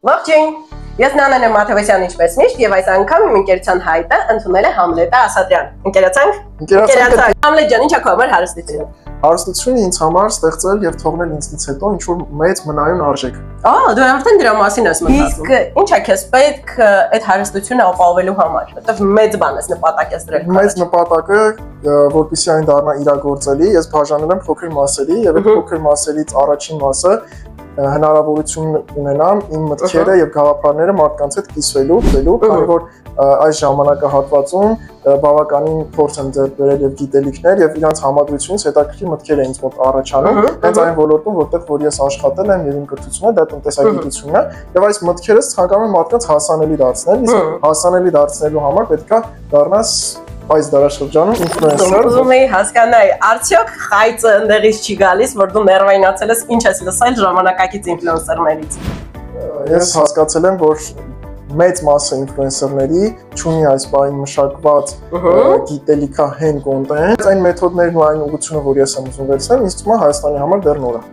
Ողջույն, ես Նանան եմ Մաթևոսյան ինչպես միշտ եւ այս անգամ իմ ընկերության հայտը ընդունել է Համլետը Ասատրյան։ Ընկերացանք։ Համլետ ջան, ի՞նչ է քո համար հարստությունը։ Հարստությունը ինձ համար ստեղծել եւ թողնել ինձնից հետո ինչ որ մեծ մնայուն արժեք։ Դու արդեն դրա մասին ես մտածում։ Իսկ ի՞նչ է քեզ պետք այդ հարստությունը ապահովելու համար, որտեղ մեծ բան ես նպատակ ես դրել։ Մեծ նպատակը, որպեսզի այն դառնա իրագործելի, ես բաժանել եմ փոքր մասերի եւ այդ փոքր մասերից առաջին մասը հնարավորություն ունենամ իմ մտքերը եւ գաղափարները մարդկանց հետ կիսվելու, քանի որ այս ժամանակահատվածում բավականին փորձ եմ ձեռք բերել եւ գիտելիքներ եւ իրանց համադրությունից հետաքրքիր մտքեր են ինձ մոտ առաջանում, հենց այն ոլորտում, որտեղ որ ես աշխատել եմ եւ իմ կրթությունը դա տնտեսագիտությունն է եւ այս մտքերը ցանկանում եմ մարդկանց հասանելի դարձնել, իսկ հասանելի դարձնելու համար պետք է դառնաս այս դարաշրջանում ինֆլուենսեր։ Ուզում էի հասկանալ, արդյոք խայծը ընդեղից չի գալիս, որ դու ներվայնացել ես, ինչ ես լսել ժամանակակից ինֆլուենսերներից։ Ես հասկացել եմ, որ մեծ մասը ինֆլուենսերների չունի այս բային մշակված գիտելիքահեն կոնտենտ, այն մեթոդներն ու այն ուղղությունը, որ ես եմ ուզում վերցնել, ինձ թվում է Հայաստանի համար դեռ նոր է։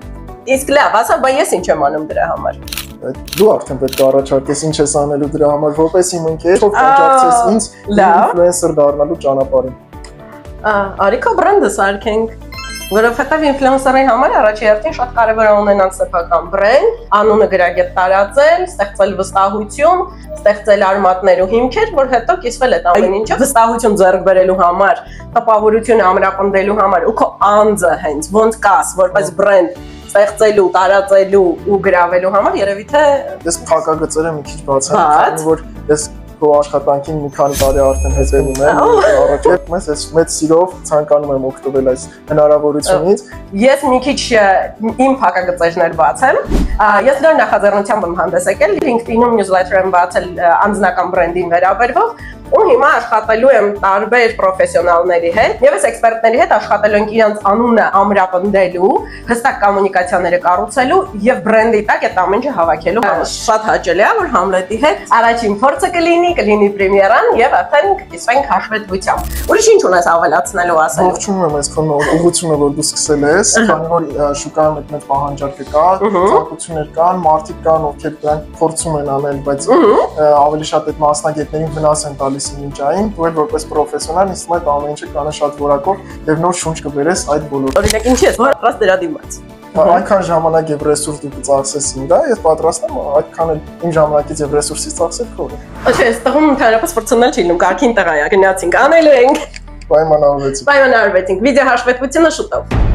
Իսկ լավ, ասա, բայց ես ինչ եմ անում դրա համար։ Դու արդեն պետք է առաջարկես ինչ ես անելու դրա համար, որպես իմ ընկեր, ով աջակցես ինձ ինֆլուենսեր դառնալու ճանապարհին։ Արի քո բրենդը սարքենք, որովհետև ինֆլուենսերի համար առաջին շատ կարևոր է ունենալ սեփական բրենդ, անունը գրագետ տարածել, ստեղծել վստահություն, ստեղծել արմատներ ու հիմքեր, որ հետո կիսվել այդ ամեն ինչը վստահություն ձեռք բերելու համար, տպավորություն ամրապնդելու համար ու քո անձը հենց ոնց կաս, որպես բրենդ ստեղծելու, տարածելու ու գրավելու համար երևի թե ես փակագծերը մի քիչ բացեմ, քանի որ ես քո աշխատանքին մի քանի տարի արդեն հետևում եմ, առաջ ես մեծ սիրով ցանկանում եմ օգտվել այս հնարավորությունից։ Ես մի քիչ իմ փակագծերներ բացեմ։ Ես նոր նախաձեռնությամբ եմ հանդես եկել LinkedIn-ում newsletter եմ բացել անձնական բրենդին վերաբերող ու հիմա աշխատելու եմ տարբեր պրոֆեսիոնալների հետ եւ այս էքսպերտների հետ աշխատելու ենք իրանց անունը ամրապնդելու, հստակ կոմունիկացիաները կառուցելու եւ բրենդի տակ այդ ամեն ինչը հավաքելու համար։ Շատ հաճելի է, որ Համլետի հետ առաջին փորձը կլինի պրեմիերան եւ արդեն կիսվենք հաշվետվությամբ։ Ուրիշ ինչ ունես ավելացնելու ասել։ Ողջունում եմ այս քո ուղղությունը, որ դու սկսել ես, քանի որ շուկայում այդ պահանջարկը կա, ցանկություններ կան, մարդիկ կան, ովքեր դրանք փորձում են անել, բայց ավելի շատ այդ մասնագետներին վնաս են տալիս ինջային, դու էլ որպես պրոֆեսիոնալ ինձ այդ ամեն ինչը կանա շատ որակով եւ նոր շունչ կբերես այդ ոլորտին։ Օրինակ ինչի ես պատրաստ դրա դիմաց։ Այնքան ժամանակ եւ ռեսուրս դու կծախսես ինձ, ես պատրաստ եմ այդքան էլ իմ ժամանակից եւ ռեսուրսից ծախսել քո։ Չէ, այս տղուն ընդհանրապես ֆորցնալ չի լինում, կարգին տղա է, գնացինք, անելու ենք։ Պայմանավորվեցինք։ Վիդեո հաշվետվությունը շուտով։